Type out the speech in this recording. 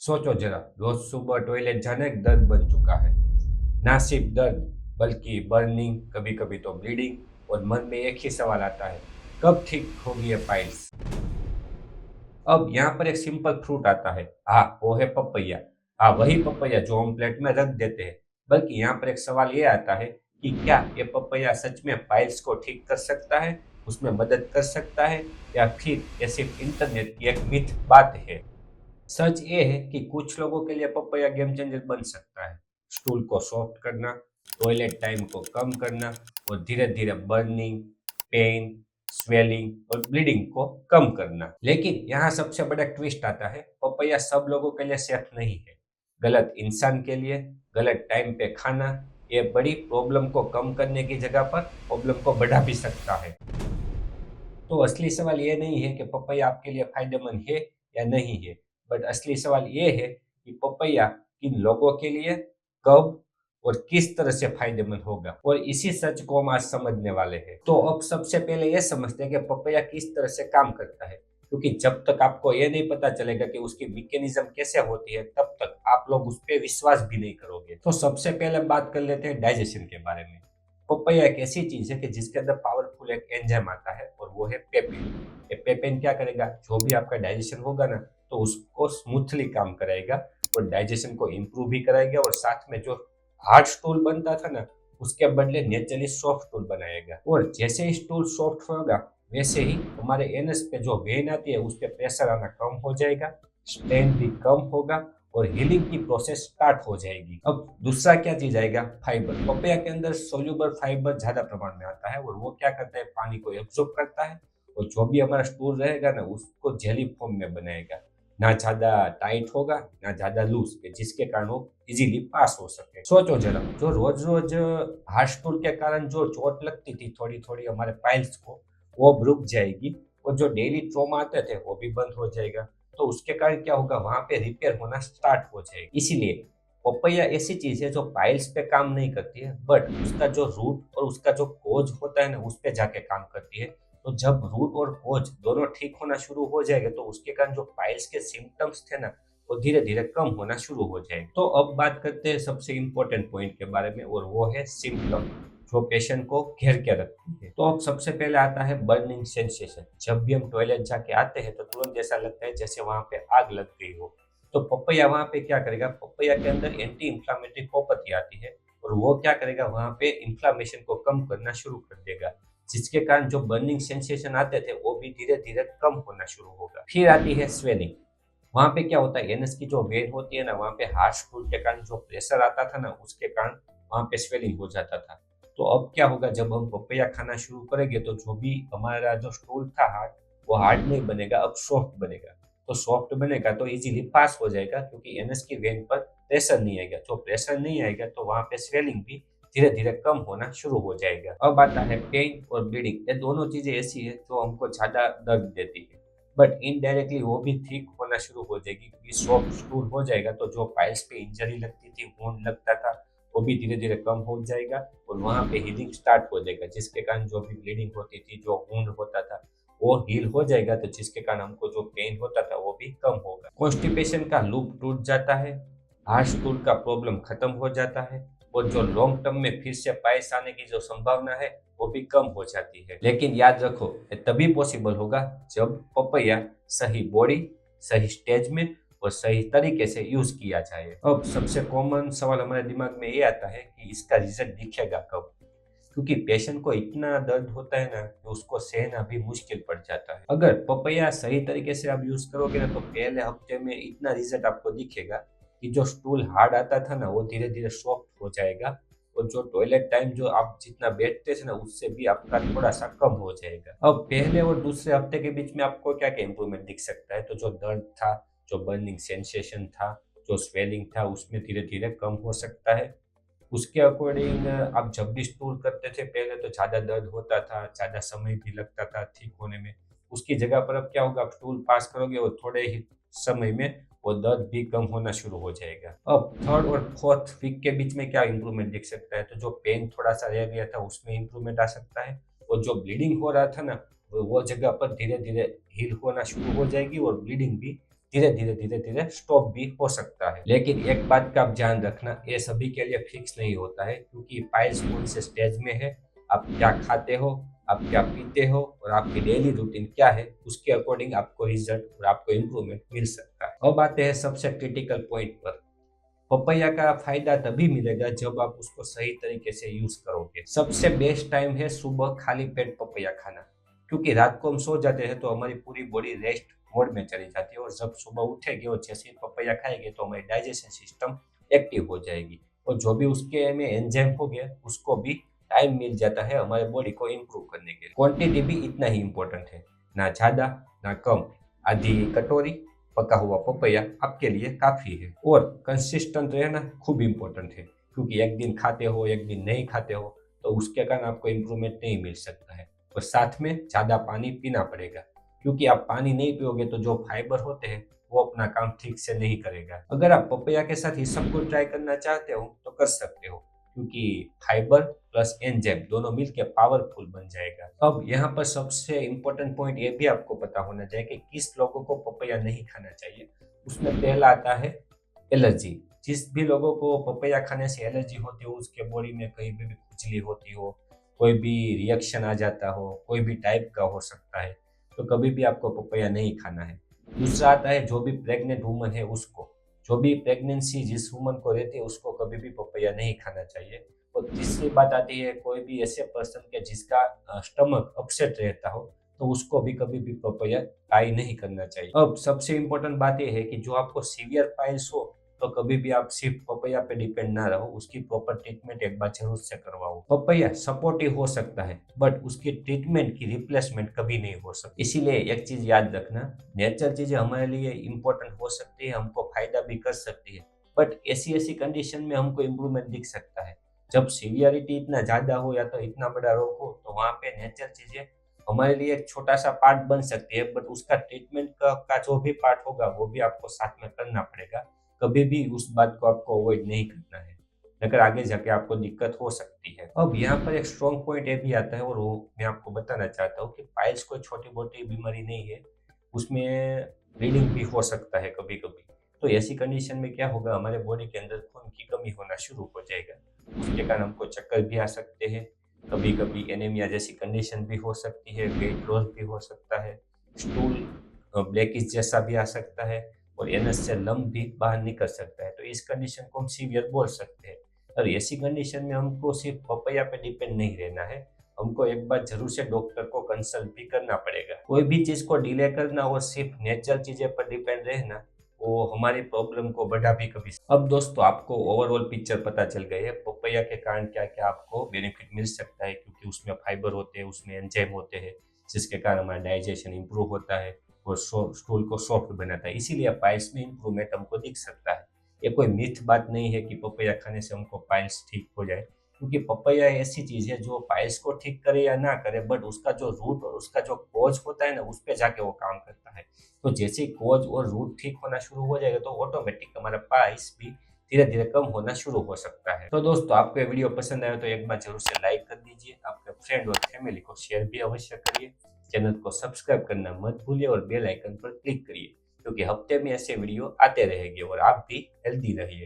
सोचो जरा, रोज सुबह टॉयलेट जाना एक दर्द बन चुका है। ना सिर्फ दर्द, बल्कि बर्निंग, कभी कभी तो ब्लीडिंग। और मन में एक ही सवाल आता है, कब ठीक होगी ये पाइल्स। अब यहाँ पर एक सिंपल फ्रूट आता है। हाँ, वो है पपैया। हाँ, वही पपैया जो हम प्लेट में रख देते हैं। बल्कि यहाँ पर एक सवाल ये आता है कि क्या ये पपैया सच में पाइल्स को ठीक कर सकता है, उसमें मदद कर सकता है, या फिर ये सिर्फ इंटरनेट की एक मिथ बात है। सच ये है कि कुछ लोगों के लिए पपैया गेम चेंजर बन सकता है। स्टूल को सॉफ्ट करना, टॉयलेट टाइम को कम करना, और धीरे धीरे बर्निंग, पेन, स्वेलिंग और ब्लीडिंग को कम करना। लेकिन यहाँ सबसे बड़ा ट्विस्ट आता है, पपैया सब लोगों के लिए सेफ नहीं है। गलत इंसान के लिए गलत टाइम पे खाना ये बड़ी प्रॉब्लम को कम करने की जगह पर प्रॉब्लम को बढ़ा भी सकता है। तो असली सवाल ये नहीं है कि पपैया आपके लिए फायदेमंद है या नहीं है, बट असली सवाल ये है कि पपैया किन लोगों के लिए, कब और किस तरह से फायदेमंद होगा। और इसी सच को हम आज समझने वाले हैं। तो अब सबसे पहले ये समझते हैं कि पपैया किस तरह से काम करता है, क्योंकि जब तक आपको ये नहीं पता चलेगा कि उसकी मैकेनिज्म कैसे होती है, तब तक आप लोग उस पर विश्वास भी नहीं करोगे। तो सबसे पहले बात कर लेते हैं डाइजेशन के बारे में। पपैया एक ऐसी चीज है कि जिसके अंदर पावरफुल एक एंजाइम आता है, और वो है पेपेन। ये पेपेन क्या करेगा, जो भी आपका डाइजेशन होगा ना, तो उसको स्मूथली काम कराएगा और डाइजेशन को इम्प्रूव भी कराएगा। और साथ में जो हार्ड स्टूल बनता था ना, उसके बदले नेचुरली सॉफ्ट स्टूल बनाएगा। और जैसे ही स्टूल सॉफ्ट होगा, वैसे ही हमारे एनस पे जो वेन आती है उस पे प्रेशर आना कम हो जाएगा, स्ट्रेन भी कम होगा, और हीलिंग की प्रोसेस स्टार्ट हो जाएगी। अब दूसरा क्या चीज आएगा, फाइबर। पपैया के अंदर सोल्यूबल फाइबर ज्यादा प्रमाण में आता है, और वो क्या करता है, पानी को एब्जॉर्ब करता है, और जो भी हमारा स्टूल रहेगा ना, उसको जेली फॉर्म में बनाएगा। ना ज्यादा टाइट होगा, ना ज्यादा लूज, जिसके कारण वो इजीली पास हो सके। सोचो जरा, जो रोज रोज हार्ड स्टूल के कारण जो चोट लगती थी थोड़ी थोड़ी हमारे पाइल्स को, वो अब रुक जाएगी। और जो डेली ट्रॉमा आते थे वो भी बंद हो जाएगा। तो उसके कारण क्या होगा, वहां पे रिपेयर होना स्टार्ट हो जाएगा। इसीलिए पपैया ऐसी चीज है जो पाइल्स पे काम नहीं करती है, बट उसका जो रूट और उसका जो कोज होता है ना, उस पे जाके काम करती है। तो जब रूट और कोज दोनों ठीक होना शुरू हो जाएगा, तो उसके कारण जो पाइल्स के सिम्टम्स थे ना, वो धीरे धीरे कम होना शुरू हो जाएंगे। तो अब बात करते हैं सबसे इम्पोर्टेंट पॉइंट के बारे में, और वो है सिम्टम, जो पेशेंट को घेर के रखती है। तो अब सबसे पहले आता है बर्निंग सेंसेशन। जब भी हम टॉयलेट जाके आते हैं तो तुरंत ऐसा लगता है जैसे वहां पे आग लग गई हो। तो पपैया वहां पे क्या करेगा, पपैया के अंदर एंटी इंफ्लामेटरी प्रॉपर्टी आती है, और वो क्या करेगा, वहां पे इंफ्लामेशन को कम करना शुरू कर देगा, जिसके कारण जो बर्निंग सेंसेशन आते थे वो भी धीरे धीरे कम होना शुरू होगा। फिर आती है स्वेलिंग। वहां पे क्या होता है, एनस की जो वेन होती है ना, वहां पे हार्श पुल के कारण जो प्रेशर आता था ना, उसके कारण वहां पे स्वेलिंग हो जाता था। तो अब क्या होगा, जब हम पपैया खाना शुरू करेंगे, तो जो भी हमारा जो स्टूल था हार्ड, वो हार्ड नहीं बनेगा, अब सॉफ्ट बनेगा। तो सॉफ्ट बनेगा तो इजीली पास हो जाएगा, क्योंकि एनएस की वेन पर प्रेशर नहीं आएगा। जो प्रेशर नहीं आएगा तो वहां पे स्वेलिंग भी धीरे धीरे कम होना शुरू हो जाएगा। अब आता है पेन और ब्लीडिंग। ये दोनों चीजें ऐसी है जो हमको ज्यादा दर्द देती है, बट इनडायरेक्टली वो भी ठीक होना शुरू हो जाएगी, क्योंकि सॉफ्ट स्टूल हो जाएगा तो जो पाइल्स पे इंजरी लगती थी, वुंड लगता था, वो भी धीरे धीरे कम हो जाएगा, और वहां पे हीलिंग स्टार्ट हो जाएगा, जिसके कारण जो भी ब्लीडिंग होती थी, जो वुंड होता था, वो हील हो जाएगा। तो जिसके कारण हमको जो पेन होता था वो भी कम होगा। कॉन्स्टिपेशन का लूप टूट जाता है, हार्ट स्टूल का प्रॉब्लम खत्म हो जाता है, और जो लॉन्ग टर्म में फिर से पाइल्स आने की जो संभावना है वो भी कम हो जाती है। लेकिन याद रखो, ये तभी पॉसिबल होगा जब पपैया सही बॉडी, सही स्टेज में और सही तरीके से यूज किया जाए। अब सबसे कॉमन सवाल हमारे दिमाग में ये आता है कि इसका रिजल्ट दिखेगा कब, क्योंकि पेशेंट को इतना दर्द होता है ना कि उसको सहना भी मुश्किल पड़ जाता है। अगर पपैया सही तरीके से आप यूज करोगे ना, तो पहले हफ्ते में इतना रिजल्ट आपको दिखेगा कि जो स्टूल हार्ड आता था ना, वो धीरे धीरे सॉफ्ट हो जाएगा, और जो टॉयलेट टाइम जो आप जितना बैठते थे ना, उससे भी आपका थोड़ा सा कम हो जाएगा। अब पहले और दूसरे हफ्ते के बीच में आपको क्या क्या इंप्रूवमेंट दिख सकता है, तो जो दर्द था, जो बर्निंग सेंसेशन था, जो स्वेलिंग था, उसमें धीरे धीरे कम हो सकता है। उसके अकॉर्डिंग आप जब भी स्टूल करते थे पहले, तो ज़्यादा दर्द होता था, ज़्यादा समय भी लगता था ठीक होने में। उसकी जगह पर अब क्या होगा, आप स्टूल पास करोगे और थोड़े ही समय में वो दर्द भी कम होना शुरू हो जाएगा। अब थर्ड और फोर्थ वीक के बीच में क्या इम्प्रूवमेंट दिख सकता है, तो जो पेन थोड़ा सा रह गया था उसमें इम्प्रूवमेंट आ सकता है, और जो ब्लीडिंग हो रहा था ना, वो जगह पर धीरे धीरे हील होना शुरू हो जाएगी, और ब्लीडिंग भी धीरे धीरे स्टॉप भी हो सकता है। लेकिन एक बात का आप ध्यान रखना, ये सभी के लिए फिक्स नहीं होता है, क्योंकि पाइल्स कौन से स्टेज में है, आप क्या खाते हो, आप क्या पीते हो और आपकी डेली रूटीन क्या है, उसके अकॉर्डिंग आपको रिजल्ट और आपको इम्प्रूवमेंट मिल सकता है। अब आते हैं सबसे क्रिटिकल पॉइंट पर। पपैया का फायदा तभी मिलेगा जब आप उसको सही तरीके से यूज करोगे। सबसे बेस्ट टाइम है सुबह खाली पेट पपैया खाना, क्योंकि रात को हम सो जाते हैं तो हमारी पूरी बॉडी रेस्ट मोड में चली जाती है, और जब सुबह उठेगी और जैसे ही पपैया खाएंगे तो हमारी डाइजेशन सिस्टम एक्टिव हो जाएगी, और जो भी उसके में एंजाइम हो गया उसको भी टाइम मिल जाता है हमारे बॉडी को इम्प्रूव करने के लिए। क्वांटिटी भी इतना ही इम्पोर्टेंट है, ना ज्यादा ना कम। आधी कटोरी पका हुआ पपैया आपके लिए काफी है। और कंसिस्टेंट रहना खूब इम्पोर्टेंट है, क्योंकि एक दिन खाते हो एक दिन नहीं खाते हो तो उसके कारण आपको इम्प्रूवमेंट नहीं मिल सकता है। और साथ में ज्यादा पानी पीना पड़ेगा, क्योंकि आप पानी नहीं पियोगे तो जो फाइबर होते हैं वो अपना काम ठीक से नहीं करेगा। अगर आप पपैया के साथ ये सब कुछ ट्राई करना चाहते हो तो कर सकते हो, क्योंकि फाइबर प्लस एंजाइम दोनों मिलकर पावरफुल बन जाएगा। अब यहाँ पर सबसे इम्पोर्टेंट पॉइंट ये भी आपको पता होना चाहिए कि किस लोगों को पपैया नहीं खाना चाहिए। उसमें पहला आता है एलर्जी। जिस भी लोगों को पपैया खाने से एलर्जी होती हो, उसके बॉडी में कहीं भी खुजली होती हो, कोई भी रिएक्शन आ जाता हो, कोई भी टाइप का हो सकता है, तो कभी भी आपको पपैया नहीं खाना है। दूसरा आता है जो भी प्रेग्नेंट वुमन है उसको, जो भी प्रेगनेंसी जिस वुमन को रहती है उसको कभी भी पपैया नहीं खाना चाहिए। और तीसरी बात आती है कोई भी ऐसे पर्सन के जिसका स्टमक अपसेट रहता हो, तो उसको भी कभी भी पपैया ट्राई नहीं करना चाहिए। अब सबसे इम्पोर्टेंट बात यह है कि जो आपको सीवियर पाइल्स हो तो कभी भी आप सिर्फ पपैया पे डिपेंड ना रहो, उसकी प्रॉपर ट्रीटमेंट एक बार जरूर से करवाओ। पपैया सपोर्टिव हो सकता है, बट उसकी ट्रीटमेंट की रिप्लेसमेंट कभी नहीं हो सकती। इसीलिए एक चीज याद रखना, नेचुरल चीजें हमारे लिए इम्पोर्टेंट हो सकती है, हमको फायदा भी कर सकती है, बट ऐसी ऐसी कंडीशन में हमको इम्प्रूवमेंट दिख सकता है। जब सीवियरिटी इतना ज्यादा हो या तो इतना बड़ा रोग हो, तो वहां पे नेचुरल चीजें हमारे लिए एक छोटा सा पार्ट बन सकती है, बट उसका ट्रीटमेंट का जो भी पार्ट होगा वो भी आपको साथ में करना पड़ेगा। कभी भी उस बात को आपको अवॉइड नहीं करना है, अगर आगे जाके आपको दिक्कत हो सकती है। अब यहाँ पर एक स्ट्रॉन्ग पॉइंट ये भी आता है, और वो मैं आपको बताना चाहता हूँ कि पाइल्स कोई छोटी मोटी बीमारी नहीं है, उसमें ब्लीडिंग भी हो सकता है कभी कभी। तो ऐसी कंडीशन में क्या होगा, हमारे बॉडी के अंदर खून की कमी होना शुरू हो जाएगा, उसके कारण हमको चक्कर भी आ सकते हैं, कभी कभी एनीमिया जैसी कंडीशन भी हो सकती है, वेट लॉस भी हो सकता है, स्टूल ब्लैकिश जैसा भी आ सकता है, और एनएस से लम्प भी बाहर निकल सकता है। तो इस कंडीशन को हम सीवियर बोल सकते हैं। और ऐसी कंडीशन में हमको सिर्फ पपैया पे डिपेंड नहीं रहना है, हमको एक बार जरूर से डॉक्टर को कंसल्ट भी करना पड़ेगा। कोई भी चीज को डिले करना और सिर्फ नेचुरल चीजें पर डिपेंड रहना, वो हमारी प्रॉब्लम को बढ़ा भी कभी। अब दोस्तों आपको ओवरऑल पिक्चर पता चल गई है पपैया के कारण क्या क्या आपको बेनिफिट मिल सकता है, क्योंकि उसमें फाइबर होते हैं, उसमें एंजाइम होते हैं, जिसके कारण हमारा डाइजेशन इंप्रूव होता है और स्टूल को सॉफ्ट बनाता है। इसीलिए पाइल्स में इंप्रूवमेंट हमको दिख सकता है। ये कोई मिथ बात नहीं है कि पपैया खाने से हमको पाइल्स ठीक हो जाए, क्योंकि पपैया ऐसी चीज है जो पाइल्स को ठीक करे या ना करे, बट उसका जो रूट और उसका जो कोज होता है ना, उस पे जाके वो काम करता है। तो जैसे ही कोज और रूट ठीक होना शुरू हो जाएगा तो ऑटोमेटिक हमारा पाइल्स भी धीरे धीरे कम होना शुरू हो सकता है। तो दोस्तों आपको ये वीडियो पसंद आया तो एक बार जरूर से लाइक कर दीजिए, आपके फ्रेंड और फैमिली को शेयर भी अवश्य करिए, चैनल को सब्सक्राइब करना मत भूलिए और बेल आइकन पर क्लिक करिए, क्योंकि हफ्ते में ऐसे वीडियो आते रहेंगे और आप भी हेल्दी रहिए।